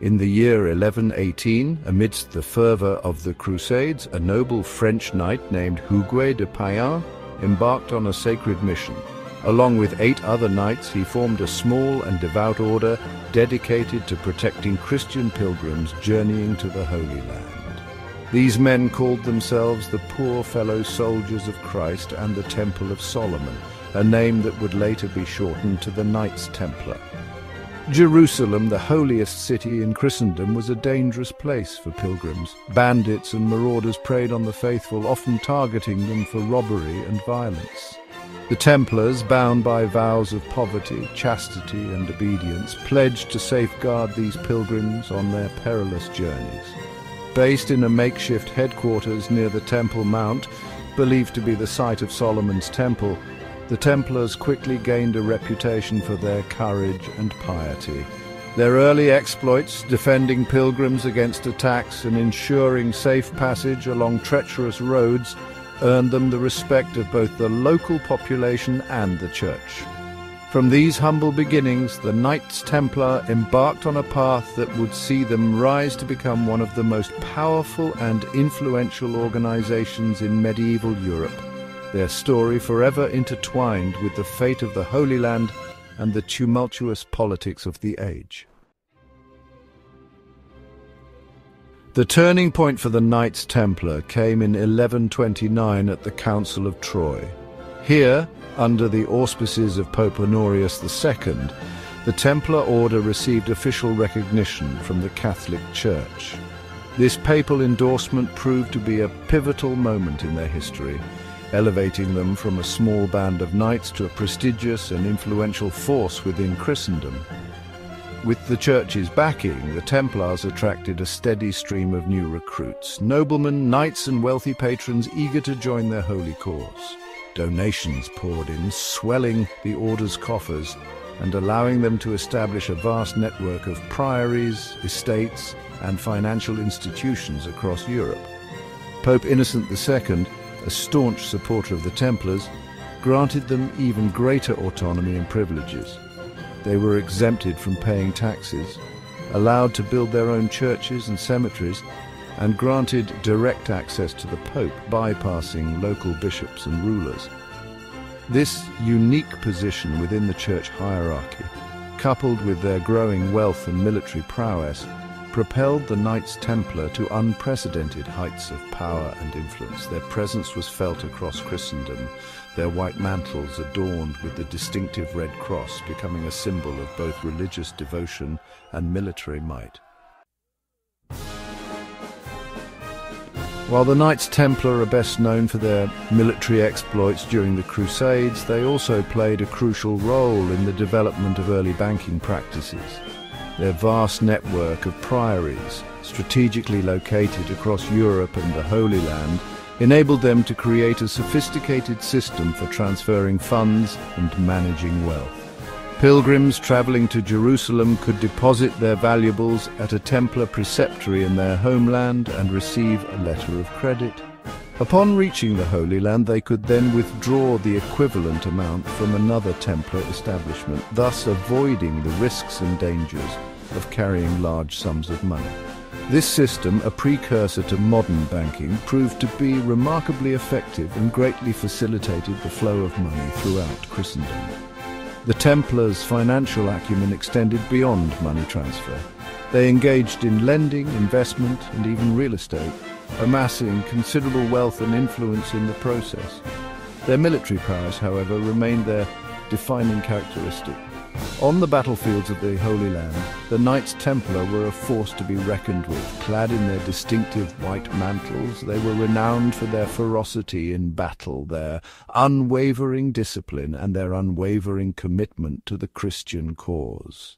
In the year 1118, amidst the fervor of the Crusades, a noble French knight named Hugues de Payen embarked on a sacred mission. Along with 8 other knights, he formed a small and devout order dedicated to protecting Christian pilgrims journeying to the Holy Land. These men called themselves the Poor Fellow Soldiers of Christ and the Temple of Solomon, a name that would later be shortened to the Knights Templar. Jerusalem, the holiest city in Christendom, was a dangerous place for pilgrims. Bandits and marauders preyed on the faithful, often targeting them for robbery and violence. The Templars, bound by vows of poverty, chastity and obedience, pledged to safeguard these pilgrims on their perilous journeys. Based in a makeshift headquarters near the Temple Mount, believed to be the site of Solomon's Temple, the Templars quickly gained a reputation for their courage and piety. Their early exploits, defending pilgrims against attacks and ensuring safe passage along treacherous roads, earned them the respect of both the local population and the church. From these humble beginnings, the Knights Templar embarked on a path that would see them rise to become one of the most powerful and influential organizations in medieval Europe, their story forever intertwined with the fate of the Holy Land and the tumultuous politics of the age. The turning point for the Knights Templar came in 1129 at the Council of Troy. Here, under the auspices of Pope Honorius II, the Templar order received official recognition from the Catholic Church. This papal endorsement proved to be a pivotal moment in their history, elevating them from a small band of knights to a prestigious and influential force within Christendom. With the Church's backing, the Templars attracted a steady stream of new recruits, noblemen, knights and wealthy patrons eager to join their holy cause. Donations poured in, swelling the order's coffers and allowing them to establish a vast network of priories, estates and financial institutions across Europe. Pope Innocent II, a staunch supporter of the Templars, granted them even greater autonomy and privileges. They were exempted from paying taxes, allowed to build their own churches and cemeteries, and granted direct access to the Pope, bypassing local bishops and rulers. This unique position within the church hierarchy, coupled with their growing wealth and military prowess, propelled the Knights Templar to unprecedented heights of power and influence. Their presence was felt across Christendom, their white mantles adorned with the distinctive red cross becoming a symbol of both religious devotion and military might. While the Knights Templar are best known for their military exploits during the Crusades, they also played a crucial role in the development of early banking practices. Their vast network of priories, strategically located across Europe and the Holy Land, enabled them to create a sophisticated system for transferring funds and managing wealth. Pilgrims traveling to Jerusalem could deposit their valuables at a Templar preceptory in their homeland and receive a letter of credit. Upon reaching the Holy Land, they could then withdraw the equivalent amount from another Templar establishment, thus avoiding the risks and dangers of carrying large sums of money. This system, a precursor to modern banking, proved to be remarkably effective and greatly facilitated the flow of money throughout Christendom. The Templars' financial acumen extended beyond money transfer. They engaged in lending, investment, and even real estate, amassing considerable wealth and influence in the process. Their military prowess, however, remained their defining characteristic. On the battlefields of the Holy Land, the Knights Templar were a force to be reckoned with. Clad in their distinctive white mantles, they were renowned for their ferocity in battle, their unwavering discipline, and their unwavering commitment to the Christian cause.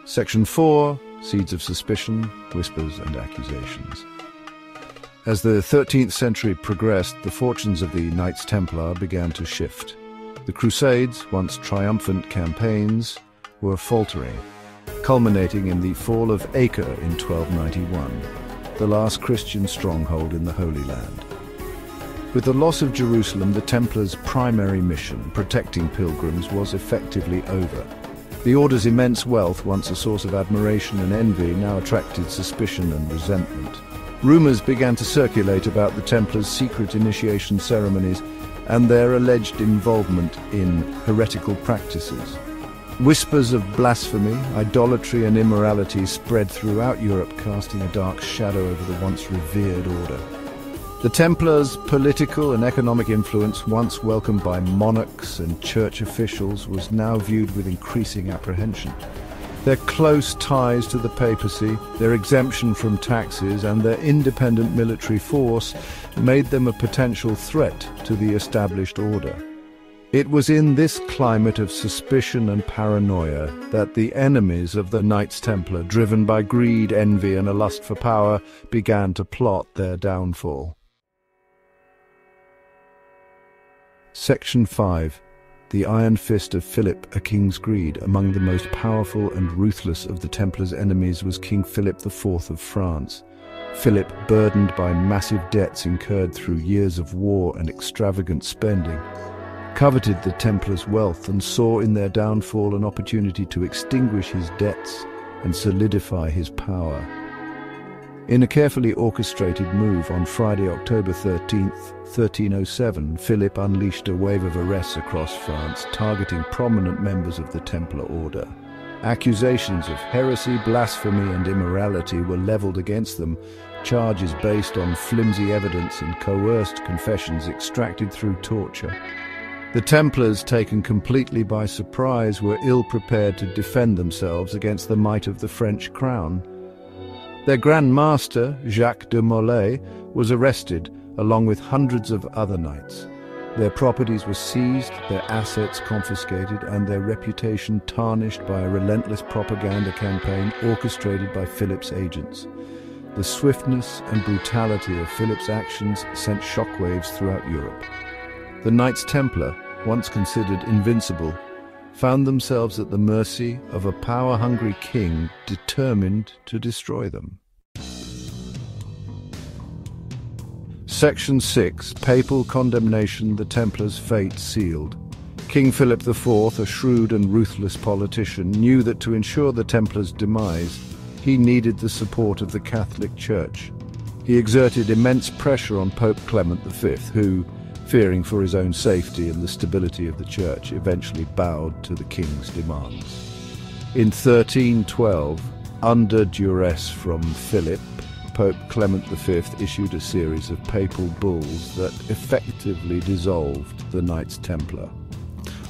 Section 4. Seeds of Suspicion, Whispers and Accusations. As the 13th century progressed, the fortunes of the Knights Templar began to shift. The Crusades, once triumphant campaigns, were faltering, culminating in the fall of Acre in 1291, the last Christian stronghold in the Holy Land. With the loss of Jerusalem, the Templars' primary mission, protecting pilgrims, was effectively over. The Order's immense wealth, once a source of admiration and envy, now attracted suspicion and resentment. Rumors began to circulate about the Templars' secret initiation ceremonies and their alleged involvement in heretical practices. Whispers of blasphemy, idolatry and immorality spread throughout Europe, casting a dark shadow over the once revered order. The Templars' political and economic influence, once welcomed by monarchs and church officials, was now viewed with increasing apprehension. Their close ties to the papacy, their exemption from taxes, and their independent military force made them a potential threat to the established order. It was in this climate of suspicion and paranoia that the enemies of the Knights Templar, driven by greed, envy, and a lust for power, began to plot their downfall. Section 5. The Iron Fist of Philip, a King's Greed. Among the most powerful and ruthless of the Templars' enemies was King Philip IV of France. Philip, burdened by massive debts incurred through years of war and extravagant spending, coveted the Templars' wealth and saw in their downfall an opportunity to extinguish his debts and solidify his power. In a carefully orchestrated move on Friday, October 13, 1307, Philip unleashed a wave of arrests across France, targeting prominent members of the Templar Order. Accusations of heresy, blasphemy, and immorality were leveled against them, charges based on flimsy evidence and coerced confessions extracted through torture. The Templars, taken completely by surprise, were ill-prepared to defend themselves against the might of the French crown. Their Grand Master, Jacques de Molay, was arrested, along with hundreds of other knights. Their properties were seized, their assets confiscated, and their reputation tarnished by a relentless propaganda campaign orchestrated by Philip's agents. The swiftness and brutality of Philip's actions sent shockwaves throughout Europe. The Knights Templar, once considered invincible, found themselves at the mercy of a power-hungry king determined to destroy them. Section 6. Papal condemnation, the Templars' fate sealed. King Philip IV, a shrewd and ruthless politician, knew that to ensure the Templars' demise, he needed the support of the Catholic Church. He exerted immense pressure on Pope Clement V, who, fearing for his own safety and the stability of the Church, eventually bowed to the king's demands. In 1312, under duress from Philip, Pope Clement V issued a series of papal bulls that effectively dissolved the Knights Templar.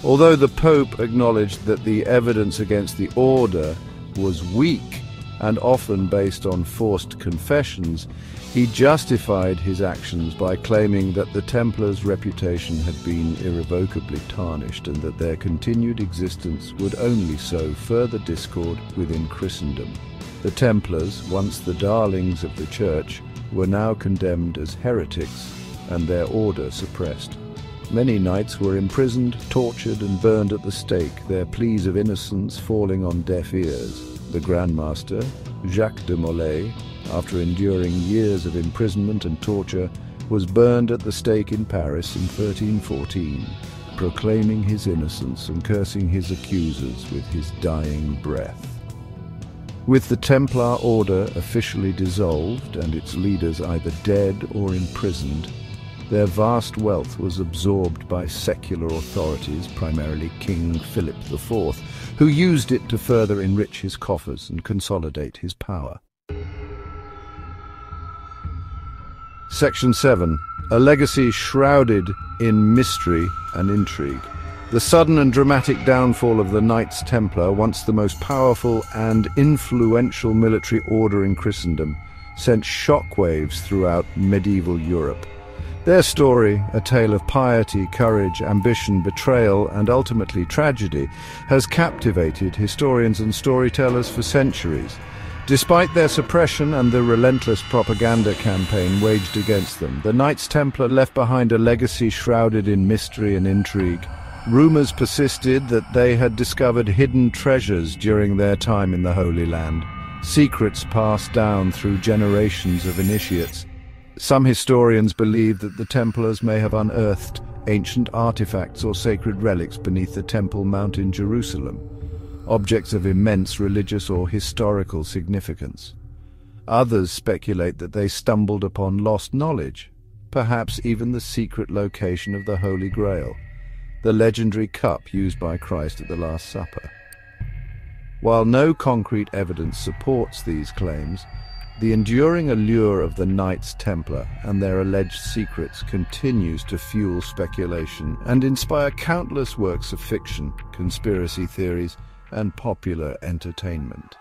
Although the Pope acknowledged that the evidence against the order was weak and often based on forced confessions, he justified his actions by claiming that the Templars' reputation had been irrevocably tarnished and that their continued existence would only sow further discord within Christendom. The Templars, once the darlings of the Church, were now condemned as heretics and their order suppressed. Many knights were imprisoned, tortured, and burned at the stake, their pleas of innocence falling on deaf ears. The Grand Master, Jacques de Molay, after enduring years of imprisonment and torture, was burned at the stake in Paris in 1314, proclaiming his innocence and cursing his accusers with his dying breath. With the Templar Order officially dissolved and its leaders either dead or imprisoned, their vast wealth was absorbed by secular authorities, primarily King Philip IV, who used it to further enrich his coffers and consolidate his power. Section 7. A legacy shrouded in mystery and intrigue. The sudden and dramatic downfall of the Knights Templar, once the most powerful and influential military order in Christendom, sent shockwaves throughout medieval Europe. Their story, a tale of piety, courage, ambition, betrayal, and ultimately tragedy, has captivated historians and storytellers for centuries. Despite their suppression and the relentless propaganda campaign waged against them, the Knights Templar left behind a legacy shrouded in mystery and intrigue. Rumors persisted that they had discovered hidden treasures during their time in the Holy Land, secrets passed down through generations of initiates. Some historians believe that the Templars may have unearthed ancient artifacts or sacred relics beneath the Temple Mount in Jerusalem. objects of immense religious or historical significance. Others speculate that they stumbled upon lost knowledge, perhaps even the secret location of the Holy Grail, the legendary cup used by Christ at the Last Supper. While no concrete evidence supports these claims, the enduring allure of the Knights Templar and their alleged secrets continues to fuel speculation and inspire countless works of fiction, conspiracy theories, and popular entertainment.